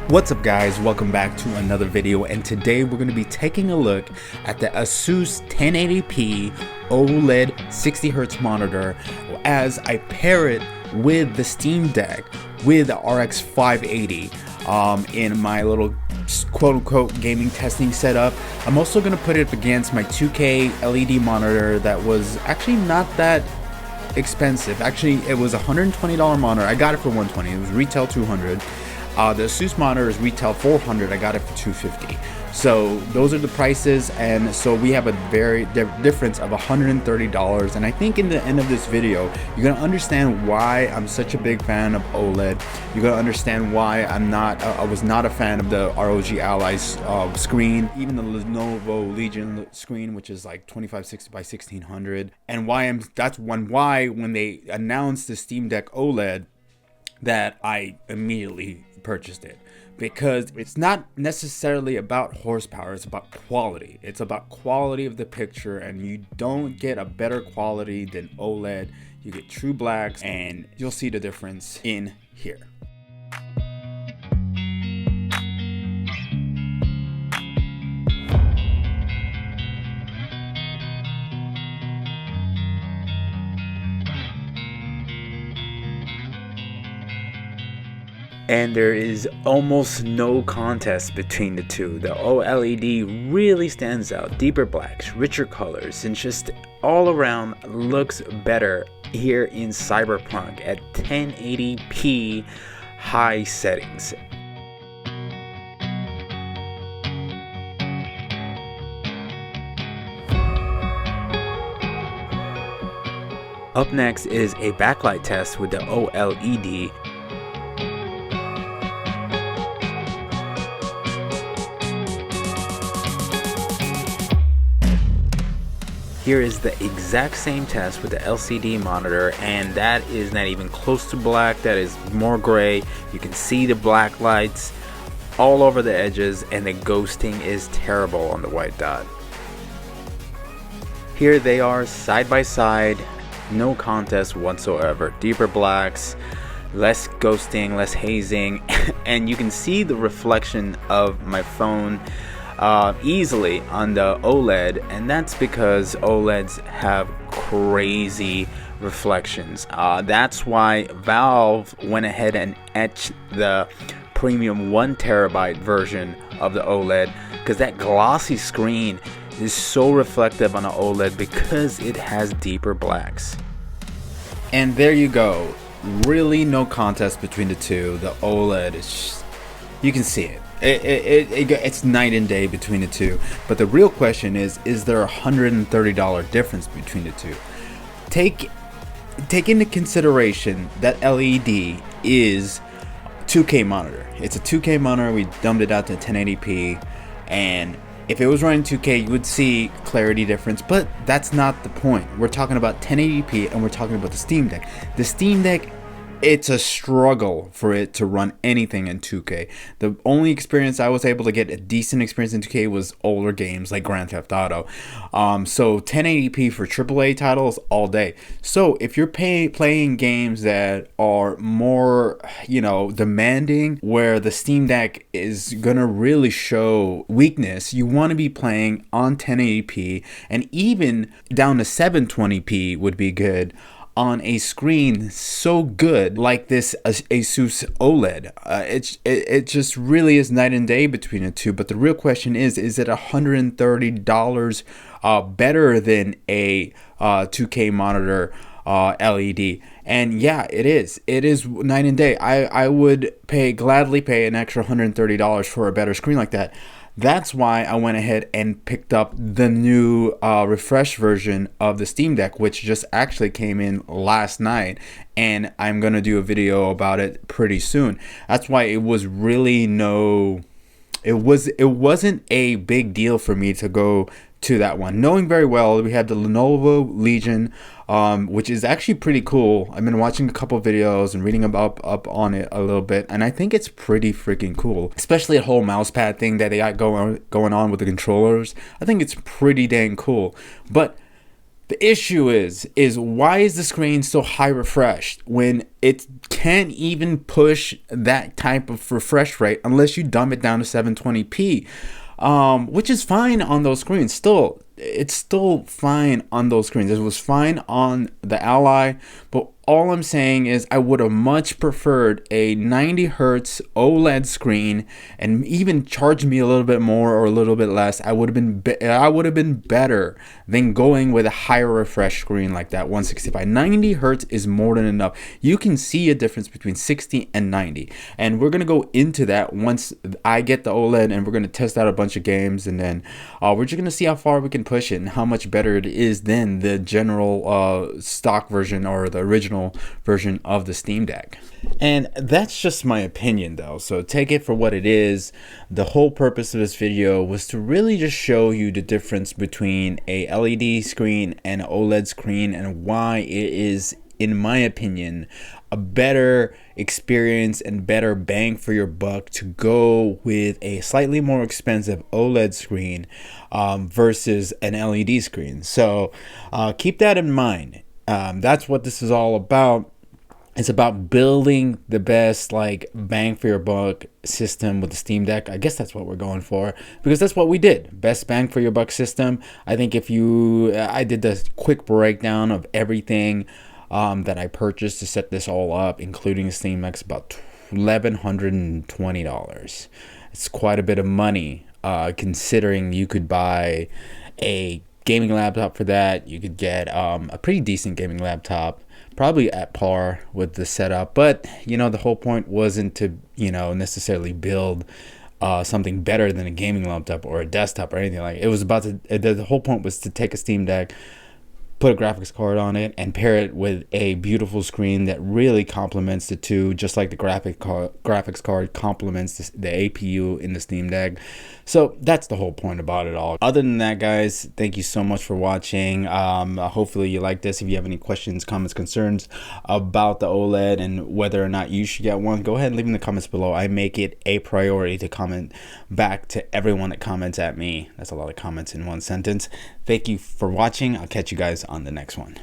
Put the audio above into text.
What's up guys, welcome back to another video, and today we're going to be taking a look at the Asus 1080p OLED 60Hz monitor as I pair it with the Steam Deck with the RX 580 in my little quote-unquote gaming testing setup. I'm also going to put it against my 2K LED monitor that was actually not that expensive. Actually, it was a $120 monitor. I got it for $120. It was retail $200. The Asus monitor is retail $400. I got it for $250. So those are the prices, and so we have a very difference of $130. And I think in the end of this video, you're gonna understand why I'm such a big fan of OLED. You're gonna understand why I was not a fan of the ROG Ally's screen, even the Lenovo Legion screen, which is like 2560 by 1600, and why when they announced the Steam Deck OLED, that I immediately purchased it, because it's not necessarily about horsepower, it's about quality. It's about quality of the picture, and you don't get a better quality than OLED. You get true blacks, and you'll see the difference in here. And there is almost no contest between the two. The OLED really stands out. Deeper blacks, richer colors, and just all around looks better here in Cyberpunk at 1080p high settings. Up next is a backlight test with the OLED. Here is the exact same test with the LCD monitor, and that is not even close to black. That is more gray. You can see the black lights all over the edges, and the ghosting is terrible on the white dot. Here they are side by side, no contest whatsoever. Deeper blacks, less ghosting, less hazing, and you can see the reflection of my phone easily on the OLED, and that's because OLEDs have crazy reflections. That's why Valve went ahead and etched the premium 1TB version of the OLED, because that glossy screen is so reflective on an OLED because it has deeper blacks. And there you go. Really no contest between the two. The OLED is just, you can see it. It's night and day between the two. But the real question is there a $130 difference between the two? Take into consideration that LED is 2K monitor. It's a 2K monitor. We dumbed it out to 1080p, and if it was running 2K, you would see clarity difference, but that's not the point. We're talking about 1080p, and we're talking about the Steam Deck. The Steam Deck, it's a struggle for it to run anything in 2K. The only experience I was able to get a decent experience in 2K was older games like Grand Theft Auto. So 1080p for AAA titles all day. So if you're playing games that are more, demanding, where the Steam Deck is gonna really show weakness, you want to be playing on 1080p, and even down to 720p would be good on a screen so good like this Asus OLED. It just really is night and day between the two. But the real question is it $130 better than a 2K monitor LED? And yeah, it is night and day. I would gladly pay an extra $130 for a better screen like that. That's why I went ahead and picked up the new refreshed version of the Steam Deck, which just actually came in last night, and I'm gonna do a video about it pretty soon. That's why it was really it wasn't a big deal for me to go to that one, knowing very well we had the Lenovo Legion, which is actually pretty cool. I've been watching a couple videos and reading up on it a little bit, and I think it's pretty freaking cool, especially the whole mouse pad thing that they got going on with the controllers. I think it's pretty dang cool. But The issue is why is the screen so high refreshed when it can't even push that type of refresh rate unless you dumb it down to 720p, which is fine on those screens. Still, it's still fine on those screens. It was fine on the Ally, but all I'm saying is I would have much preferred a 90 hertz OLED screen, and even charge me a little bit more or a little bit less. I would have been better than going with a higher refresh screen like that 165. 90 hertz is more than enough. You can see a difference between 60 and 90, and we're gonna go into that once I get the OLED, and we're gonna test out a bunch of games, and then we're just gonna see how far we can push it and how much better it is than the general stock version or the original version of the Steam Deck. And that's just my opinion though, so take it for what it is. The whole purpose of this video was to really just show you the difference between a LED screen and an OLED screen, and why it is, in my opinion, a better experience and better bang for your buck to go with a slightly more expensive OLED screen versus an LED screen. So keep that in mind. That's what this is all about. It's about building the best like bang for your buck system with the Steam Deck. I guess that's what we're going for, because that's what we did. Best bang for your buck system. I think I did the quick breakdown of everything that I purchased to set this all up, including Steam Deck, about $1,120. It's quite a bit of money, considering you could buy a gaming laptop for that. You could get a pretty decent gaming laptop, probably at par with the setup, but you know, the whole point wasn't to, you know, necessarily build something better than a gaming laptop or a desktop or anything like it. It was about to, the whole point was to take a Steam Deck, put a graphics card on it, and pair it with a beautiful screen that really complements the two, just like the graphics card complements the APU in the Steam Deck. So that's the whole point about it all. Other than that, guys, thank you so much for watching. Hopefully you like this. If you have any questions, comments, concerns about the OLED and whether or not you should get one, go ahead and leave in the comments below. I make it a priority to comment back to everyone that comments at me. That's a lot of comments in one sentence. Thank you for watching. I'll catch you guys on the next one.